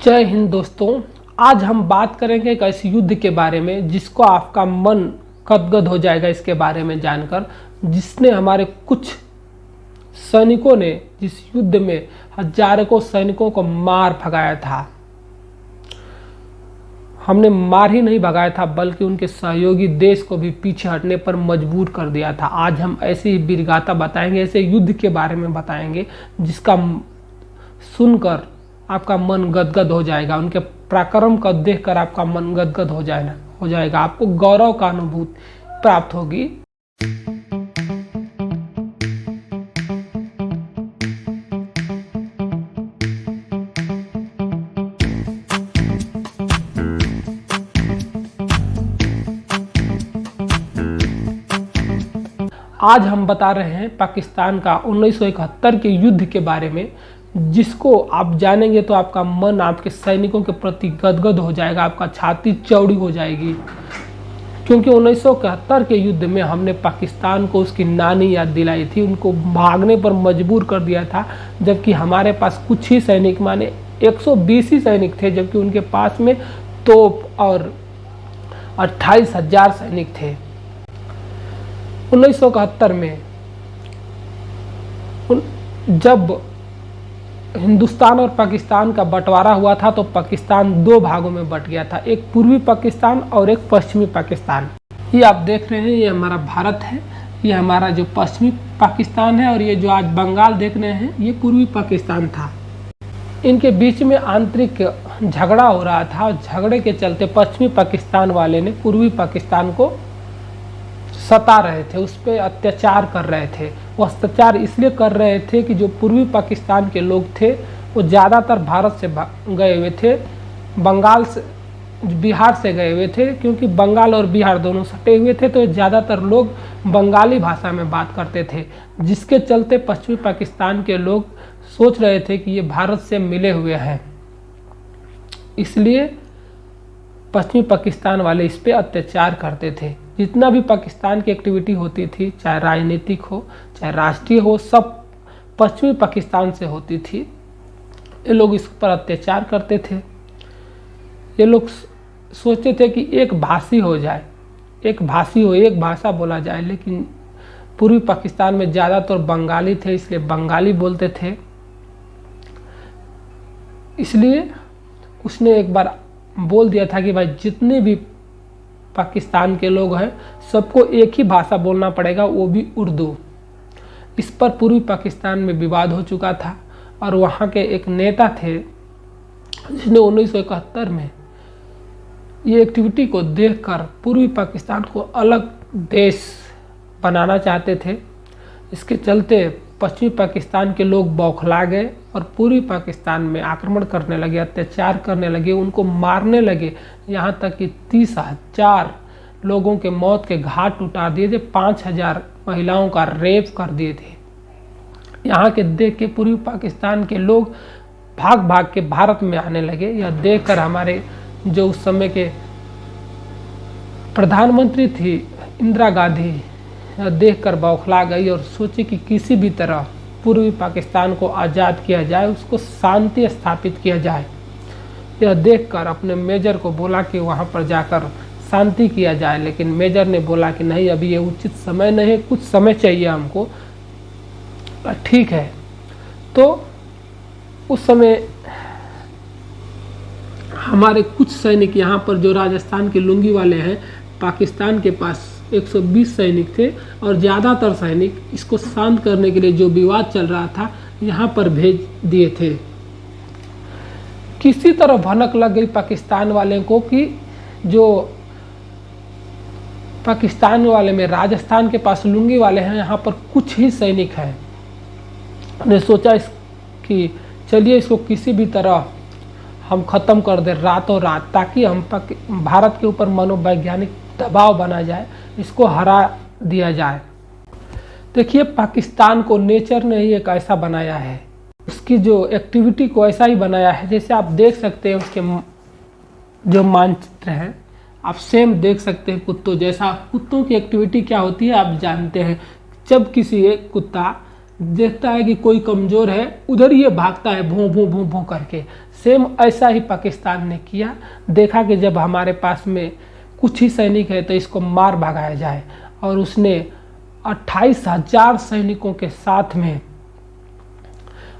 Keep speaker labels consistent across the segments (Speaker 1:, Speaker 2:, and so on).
Speaker 1: जय हिंद दोस्तों। आज हम बात करेंगे एक ऐसे युद्ध के बारे में जिसको आपका मन गदगद हो जाएगा इसके बारे में जानकर, जिसने हमारे कुछ सैनिकों ने जिस युद्ध में हजारों सैनिकों को मार भगाया था। हमने मार ही नहीं भगाया था बल्कि उनके सहयोगी देश को भी पीछे हटने पर मजबूर कर दिया था। आज हम ऐसी ही वीरगाथा बताएंगे, ऐसे युद्ध के बारे में बताएंगे जिसका सुनकर आपका मन गदगद हो जाएगा, उनके पराक्रम को देखकर आपका मन गदगद हो जाएगा, आपको गौरव का अनुभूति प्राप्त होगी। आज हम बता रहे हैं पाकिस्तान का 1971 के युद्ध के बारे में, जिसको आप जानेंगे तो आपका मन आपके सैनिकों के प्रति गदगद हो जाएगा, आपका छाती चौड़ी हो जाएगी। क्योंकि 1971 के युद्ध में हमने पाकिस्तान को उसकी नानी याद दिलाई थी, उनको भागने पर मजबूर कर दिया था, जबकि हमारे पास कुछ ही सैनिक माने 120 ही सैनिक थे, जबकि उनके पास में तोप और 28,000 सैनिक थे। 1971 में जब हिंदुस्तान और पाकिस्तान का बंटवारा हुआ था तो पाकिस्तान दो भागों में बंट गया था, एक पूर्वी पाकिस्तान और एक पश्चिमी पाकिस्तान। ये आप देख रहे हैं, ये हमारा भारत है, ये हमारा जो पश्चिमी पाकिस्तान है, और ये जो आज बंगाल देख रहे हैं ये पूर्वी पाकिस्तान था। इनके बीच में आंतरिक झगड़ा हो रहा था और झगड़े के चलते पश्चिमी पाकिस्तान वाले ने पूर्वी पाकिस्तान को सता रहे थे, उस पर अत्याचार कर रहे थे। वो अत्याचार इसलिए कर रहे थे कि जो पूर्वी पाकिस्तान के लोग थे वो ज़्यादातर भारत से गए हुए थे, बंगाल से बिहार से गए हुए थे, क्योंकि बंगाल और बिहार दोनों सटे हुए थे, तो ज़्यादातर लोग बंगाली भाषा में बात करते थे, जिसके चलते पश्चिमी पाकिस्तान के लोग सोच रहे थे कि ये भारत से मिले हुए हैं। इसलिए पश्चिमी पाकिस्तान वाले इस पर अत्याचार करते थे। जितना भी पाकिस्तान की एक्टिविटी होती थी, चाहे राजनीतिक हो चाहे राष्ट्रीय हो, सब पश्चिमी पाकिस्तान से होती थी। ये लोग इस पर अत्याचार करते थे। ये लोग सोचते थे कि एक भाषी हो जाए, एक भाषा बोला जाए, लेकिन पूर्वी पाकिस्तान में ज़्यादातर बंगाली थे, इसलिए बंगाली बोलते थे। इसलिए उसने एक बार बोल दिया था कि भाई जितने भी पाकिस्तान के लोग हैं सबको एक ही भाषा बोलना पड़ेगा, वो भी उर्दू। इस पर पूर्वी पाकिस्तान में विवाद हो चुका था और वहाँ के एक नेता थे जिसने 1971 में ये एक्टिविटी को देखकर पूर्वी पाकिस्तान को अलग देश बनाना चाहते थे। इसके चलते पश्चिमी पाकिस्तान के लोग बौखला गए और पूर्वी पाकिस्तान में आक्रमण करने लगे, अत्याचार करने लगे, उनको मारने लगे, यहाँ तक कि 30,000 लोगों के मौत के घाट उतार दिए थे, 5,000 महिलाओं का रेप कर दिए थे। यहाँ के देख के पूर्वी पाकिस्तान के लोग भाग भाग के भारत में आने लगे। यह देखकर हमारे जो उस समय के प्रधानमंत्री थी इंदिरा गांधी देखकर बौखला गई और सोची कि किसी भी तरह पूर्वी पाकिस्तान को आज़ाद किया जाए, उसको शांति स्थापित किया जाए। यह देखकर अपने मेजर को बोला कि वहाँ पर जाकर शांति किया जाए, लेकिन मेजर ने बोला कि नहीं, अभी ये उचित समय नहीं है, कुछ समय चाहिए हमको। ठीक है। तो उस समय हमारे कुछ सैनिक यहाँ पर जो राजस्थान के लुंगी वाले हैं, पाकिस्तान के पास 120 सैनिक थे और ज़्यादातर सैनिक इसको शांत करने के लिए जो विवाद चल रहा था यहाँ पर भेज दिए थे। किसी तरह भनक लग गई पाकिस्तान वाले को कि जो पाकिस्तान वाले में राजस्थान के पास लुंगी वाले हैं, यहाँ पर कुछ ही सैनिक हैं। उन्हें सोचा कि चलिए इसको किसी भी तरह हम ख़त्म कर दें रातों रात, ताकि हम भारत के ऊपर मनोवैज्ञानिक दबाव बना जाए, इसको हरा दिया जाए। देखिए, पाकिस्तान को नेचर ने ही एक ऐसा बनाया है, उसकी जो एक्टिविटी को ऐसा ही बनाया है। जैसे आप देख सकते हैं उसके जो मानचित्र है, आप सेम देख सकते हैं कुत्तों जैसा। कुत्तों की एक्टिविटी क्या होती है आप जानते हैं। जब किसी एक कुत्ता देखता है कि कोई कमज़ोर है, उधर ये भागता है भों भों भों भों करके। सेम ऐसा ही पाकिस्तान ने किया। देखा कि जब हमारे पास में कुछ ही सैनिक है तो इसको मार भगाया जाए, और उसने 28,000 सैनिकों के साथ में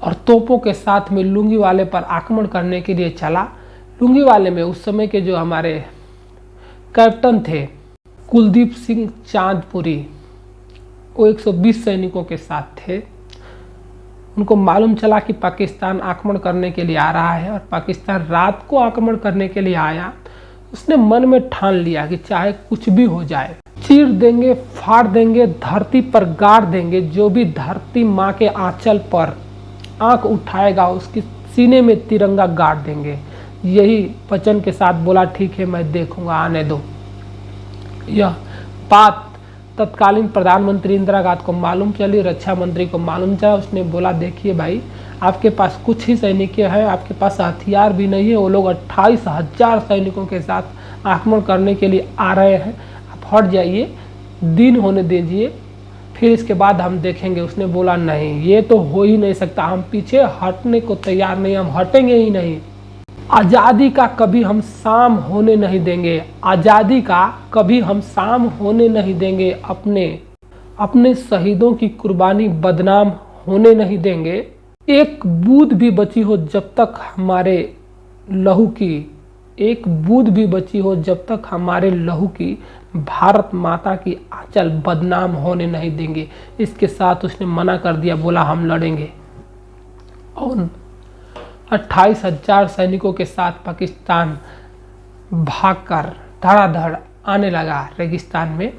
Speaker 1: और तोपों के साथ में लुंगी वाले पर आक्रमण करने के लिए चला। लुंगी वाले में उस समय के जो हमारे कैप्टन थे कुलदीप सिंह चांदपुरी, वो 120 सैनिकों के साथ थे। उनको मालूम चला कि पाकिस्तान आक्रमण करने के लिए आ रहा है और पाकिस्तान रात को आक्रमण करने के लिए आया। उसने मन में ठान लिया कि चाहे कुछ भी हो जाए, चीर देंगे, फाड़ देंगे, धरती पर गाड़ देंगे। जो भी धरती माँ के आंचल पर आंख उठाएगा उसकी सीने में तिरंगा गाड़ देंगे। यही वचन के साथ बोला, ठीक है मैं देखूंगा, आने दो। यह बात तत्कालीन प्रधानमंत्री इंदिरा गांधी को मालूम चली, रक्षा मंत्री को मालूम चला। उसने बोला, देखिए भाई, आपके पास कुछ ही सैनिक हैं, आपके पास हथियार भी नहीं है। वो लोग 28,000 सैनिकों के साथ आक्रमण करने के लिए आ रहे हैं, आप हट जाइए, दिन होने दीजिए, फिर इसके बाद हम देखेंगे। उसने बोला, नहीं, ये तो हो ही नहीं सकता, हम पीछे हटने को तैयार नहीं, हम हटेंगे ही नहीं। आज़ादी का कभी हम शाम होने नहीं देंगे, आज़ादी का कभी हम शाम होने नहीं देंगे, अपने शहीदों की कुर्बानी बदनाम होने नहीं देंगे। एक बूंद भी बची हो जब तक हमारे लहू की, एक बूंद भी बची हो जब तक हमारे लहू की, भारत माता की आंचल बदनाम होने नहीं देंगे। इसके साथ उसने मना कर दिया, बोला हम लड़ेंगे। और 28,000 सैनिकों के साथ पाकिस्तान भागकर धड़ाधड़ आने लगा रेगिस्तान में।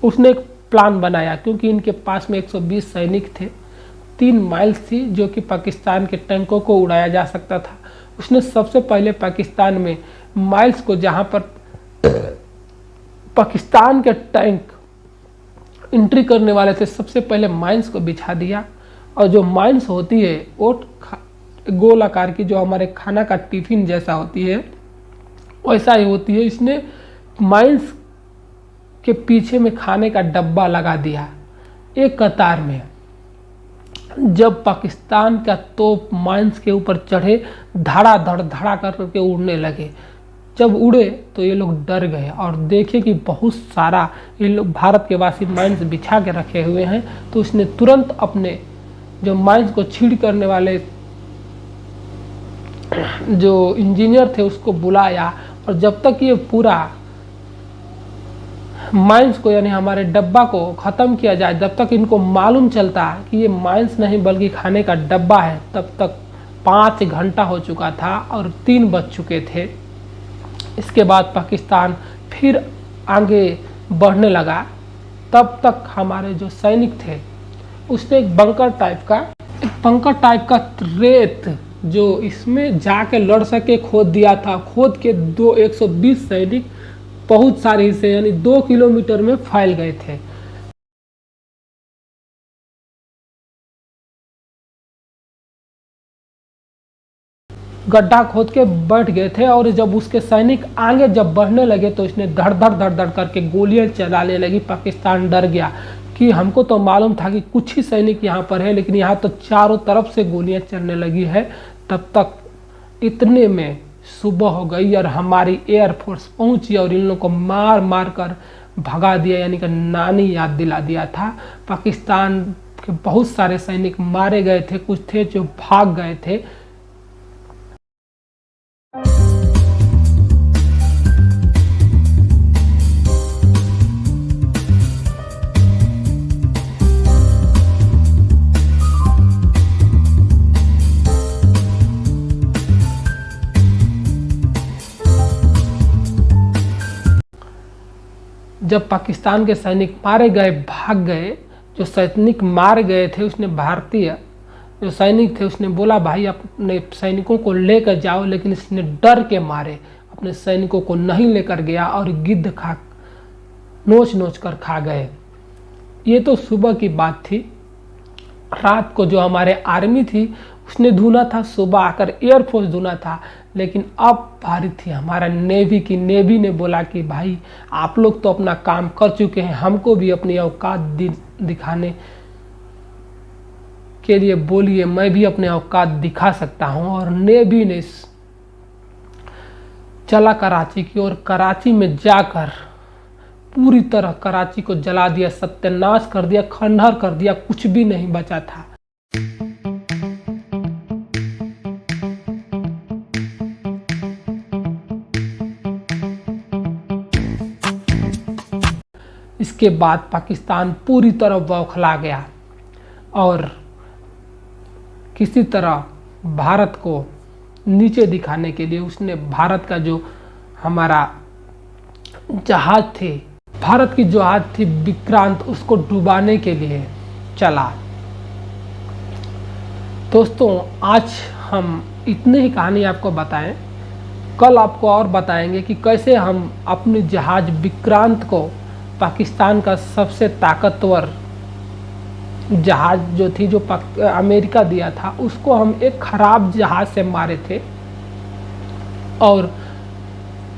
Speaker 1: उसने एक प्लान बनाया, क्योंकि इनके पास में 120 सैनिक थे, 3 माइल्स थी जो कि पाकिस्तान के टैंकों को उड़ाया जा सकता था। उसने सबसे पहले पाकिस्तान में माइल्स को, जहां पर पाकिस्तान के टैंक एंट्री करने वाले थे, सबसे पहले माइंस को बिछा दिया। और जो माइंस होती है वो गोल आकार की, जो हमारे खाना का टिफिन जैसा होती है, वैसा ही होती है। इसने माइंस के पीछे में खाने का डब्बा लगा दिया एक कतार में। जब पाकिस्तान का तोप माइंस के ऊपर चढ़े, धड़ाधड़ धड़ा करके उड़ने लगे। जब उड़े तो ये लोग डर गए और देखे कि बहुत सारा ये लोग भारत के वासी माइंस बिछा के रखे हुए हैं। तो उसने तुरंत अपने जो माइंस को छीड़ करने वाले जो इंजीनियर थे उसको बुलाया, और जब तक ये पूरा माइंस को, यानी हमारे डब्बा को ख़त्म किया जाए, जब तक इनको मालूम चलता कि ये माइंस नहीं बल्कि खाने का डब्बा है, तब तक 5 घंटा हो चुका था और 3 बज चुके थे। इसके बाद पाकिस्तान फिर आगे बढ़ने लगा। तब तक हमारे जो सैनिक थे उसने एक बंकर टाइप का रेत जो इसमें जाके लड़ सके खोद दिया था। खोद के 120 सैनिक बहुत सारे हिस्से, यानी 2 किलोमीटर में फैल गए थे। गड्ढा खोद के बैठ गए थे, और जब उसके सैनिक आगे जब बढ़ने लगे तो इसने धड़ धड़ करके गोलियां चलाने लगी। पाकिस्तान डर गया कि हमको तो मालूम था कि कुछ ही सैनिक यहाँ पर है, लेकिन यहाँ तो चारों तरफ से गोलियां चलने लगी है। तब तक इतने में सुबह हो गई और हमारी एयरफोर्स पहुंची और इन लोगों को मार मार कर भगा दिया, यानी कि नानी याद दिला दिया था। पाकिस्तान के बहुत सारे सैनिक मारे गए थे, कुछ थे जो भाग गए थे। जब पाकिस्तान के सैनिक मारे गए, भाग गए, जो सैनिक मार गए थे उसने, भारतीय जो सैनिक थे उसने बोला भाई अपने सैनिकों को लेकर जाओ, लेकिन इसने डर के मारे अपने सैनिकों को नहीं लेकर गया और गिद्ध खा नोच कर खा गए। ये तो सुबह की बात थी। रात को जो हमारे आर्मी थी उसने ढूंढा था, सुबह आकर एयरफोर्स ढूंढा था, लेकिन अब बारी थी हमारा नेवी की। नेवी ने बोला कि भाई आप लोग तो अपना काम कर चुके हैं, हमको भी अपनी औकात दिखाने के लिए बोलिए, मैं भी अपने औकात दिखा सकता हूं। और नेवी ने चला कराची की ओर, कराची में जाकर पूरी तरह कराची को जला दिया, सत्यानाश कर दिया, खंडहर कर दिया, कुछ भी नहीं बचा था। इसके बाद पाकिस्तान पूरी तरह बौखला गया और किसी तरह भारत को नीचे दिखाने के लिए उसने भारत का जो हमारा जहाज थे, भारत की जहाज थी विक्रांत, उसको डुबाने के लिए चला। दोस्तों आज हम इतनी ही कहानी आपको बताएं, कल आपको और बताएंगे कि कैसे हम अपनी जहाज विक्रांत को, पाकिस्तान का सबसे ताकतवर जहाज जो थी, जो अमेरिका दिया था, उसको हम एक खराब जहाज से मारे थे। और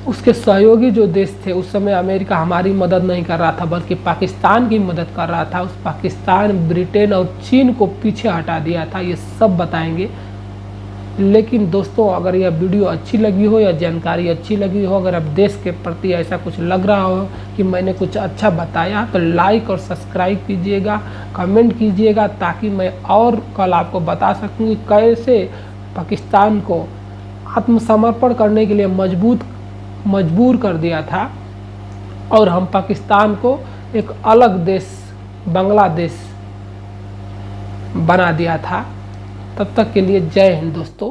Speaker 1: उसके सहयोगी जो देश थे, उस समय अमेरिका हमारी मदद नहीं कर रहा था बल्कि पाकिस्तान की मदद कर रहा था। उस पाकिस्तान, ब्रिटेन और चीन को पीछे हटा दिया था। ये सब बताएंगे। लेकिन दोस्तों अगर यह वीडियो अच्छी लगी हो या जानकारी अच्छी लगी हो, अगर अब देश के प्रति ऐसा कुछ लग रहा हो कि मैंने कुछ अच्छा बताया, तो लाइक और सब्सक्राइब कीजिएगा, कमेंट कीजिएगा, ताकि मैं और कल आपको बता सकूं कि कैसे पाकिस्तान को आत्मसमर्पण करने के लिए मजबूर कर दिया था और हम पाकिस्तान को एक अलग देश, बांग्लादेश बना दिया था। तब तक के लिए जय हिंद दोस्तों।